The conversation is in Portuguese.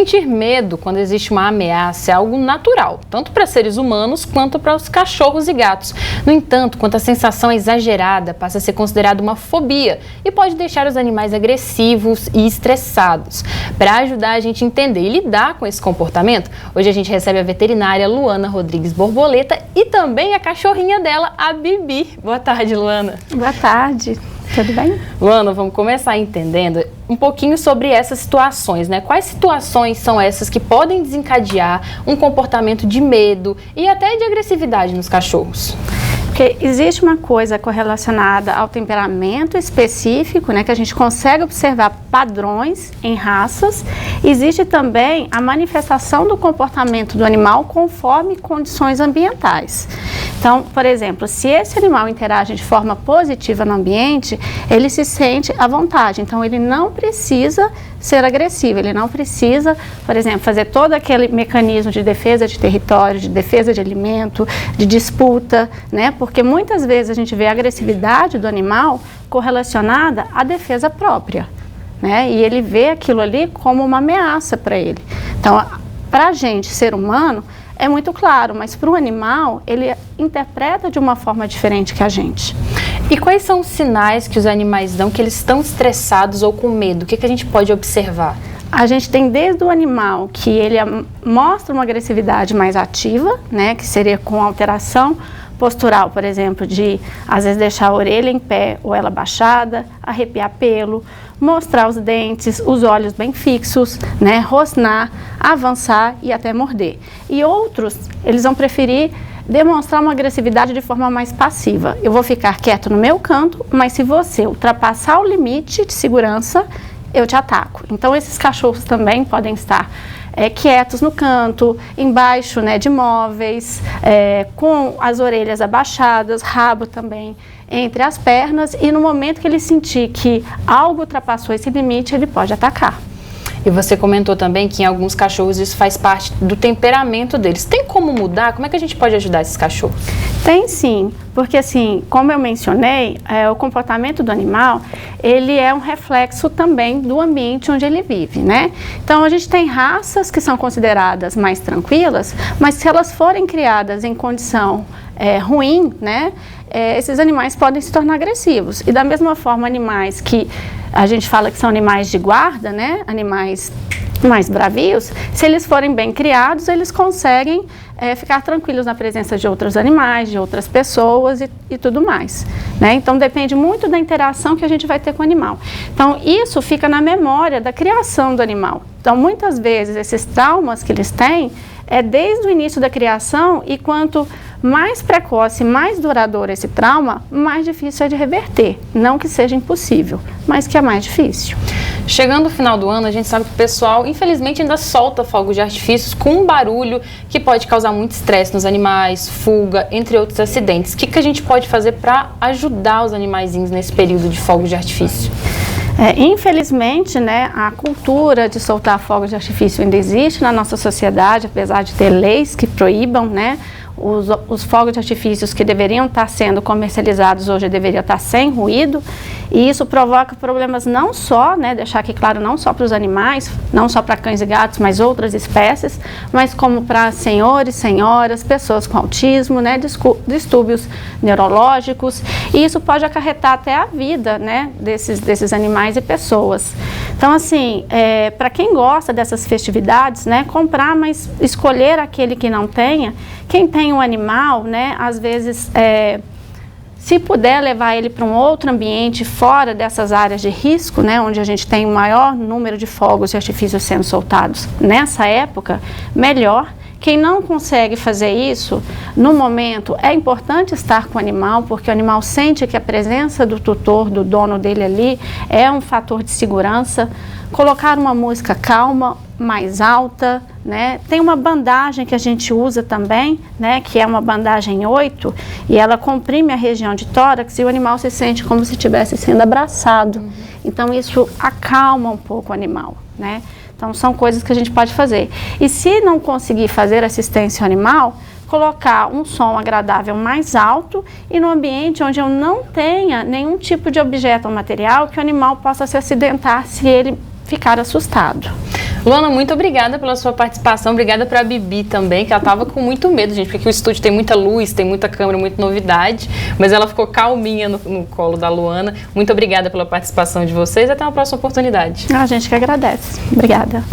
Sentir medo quando existe uma ameaça é algo natural, tanto para seres humanos quanto para os cachorros e gatos. No entanto, quando a sensação é exagerada, passa a ser considerada uma fobia e pode deixar os animais agressivos e estressados. Para ajudar a gente a entender e lidar com esse comportamento, hoje a gente recebe a veterinária Luana Rodrigues Borboleta e também a cachorrinha dela, a Bibi. Boa tarde, Luana. Boa tarde. Tudo bem? Luana, vamos começar entendendo um pouquinho sobre essas situações, né? Quais situações são essas que podem desencadear um comportamento de medo e até de agressividade nos cachorros? Porque existe uma coisa correlacionada ao temperamento específico, né, que a gente consegue observar padrões em raças. Existe também a manifestação do comportamento do animal conforme condições ambientais. Então, por exemplo, se esse animal interage de forma positiva no ambiente, ele se sente à vontade. Então, ele não precisa ser agressivo, ele não precisa, por exemplo, fazer todo aquele mecanismo de defesa de território, de defesa de alimento, de disputa, né? Porque muitas vezes a gente vê a agressividade do animal correlacionada à defesa própria, né? E ele vê aquilo ali como uma ameaça para ele. Então, para a gente, ser humano, é muito claro, mas para o animal, ele interpreta de uma forma diferente que a gente. E quais são os sinais que os animais dão que eles estão estressados ou com medo? O que a gente pode observar? A gente tem desde o animal que ele mostra uma agressividade mais ativa, né, que seria com alteração postural, por exemplo, de às vezes deixar a orelha em pé ou ela baixada, arrepiar pelo, mostrar os dentes, os olhos bem fixos, né, rosnar, avançar e até morder. E outros, eles vão preferir demonstrar uma agressividade de forma mais passiva. Eu vou ficar quieto no meu canto, mas se você ultrapassar o limite de segurança, eu te ataco. Então, esses cachorros também podem estar quietos no canto, embaixo, né, de móveis, com as orelhas abaixadas, rabo também entre as pernas, e no momento que ele sentir que algo ultrapassou esse limite, ele pode atacar. E você comentou também que em alguns cachorros isso faz parte do temperamento deles. Tem como mudar? Como é que a gente pode ajudar esses cachorros? Tem sim, porque assim, como eu mencionei, o comportamento do animal, ele é um reflexo também do ambiente onde ele vive, né? Então a gente tem raças que são consideradas mais tranquilas, mas se elas forem criadas em condição ruim, né? Esses animais podem se tornar agressivos. E da mesma forma, animais que a gente fala que são animais de guarda, né? Animais mais bravios, se eles forem bem criados, eles conseguem ficar tranquilos na presença de outros animais, de outras pessoas e tudo mais, né? Então depende muito da interação que a gente vai ter com o animal. Então isso fica na memória da criação do animal. Então muitas vezes esses traumas que eles têm é desde o início da criação, e quanto mais precoce, mais duradouro esse trauma, mais difícil é de reverter. Não que seja impossível, mas que é mais difícil. Chegando no final do ano, a gente sabe que o pessoal, infelizmente, ainda solta fogos de artifícios com um barulho que pode causar muito estresse nos animais, fuga, entre outros acidentes. O que a gente pode fazer para ajudar os animaizinhos nesse período de fogos de artifício? Infelizmente, né, a cultura de soltar fogos de artifício ainda existe na nossa sociedade, apesar de ter leis que proíbam, né, os fogos de artifícios que deveriam estar sendo comercializados hoje deveriam estar sem ruído, e isso provoca problemas não só, né, deixar aqui claro, não só para os animais, não só para cães e gatos, mas outras espécies, mas como para senhores, senhoras, pessoas com autismo, né, distúrbios neurológicos, e isso pode acarretar até a vida, né, desses animais e pessoas. Então, assim, para quem gosta dessas festividades, né, comprar, mas escolher aquele que não tenha. Quem tem um animal, né, às vezes, se puder levar ele para um outro ambiente fora dessas áreas de risco, né, onde a gente tem o maior número de fogos de artifício sendo soltados nessa época, melhor. Quem não consegue fazer isso, no momento, é importante estar com o animal, porque o animal sente que a presença do tutor, do dono dele ali, é um fator de segurança. Colocar uma música calma, mais alta, né? Tem uma bandagem que a gente usa também, né? Que é uma bandagem 8, e ela comprime a região de tórax e o animal se sente como se estivesse sendo abraçado. Então isso acalma um pouco o animal, né? Então são coisas que a gente pode fazer. E se não conseguir fazer assistência ao animal, colocar um som agradável mais alto e no ambiente onde eu não tenha nenhum tipo de objeto ou material que o animal possa se acidentar se ele ficar assustado. Luana, muito obrigada pela sua participação, obrigada para a Bibi também, que ela estava com muito medo, gente, porque aqui o estúdio tem muita luz, tem muita câmera, muita novidade, mas ela ficou calminha no colo da Luana. Muito obrigada pela participação de vocês, até uma próxima oportunidade. A gente que agradece. Obrigada.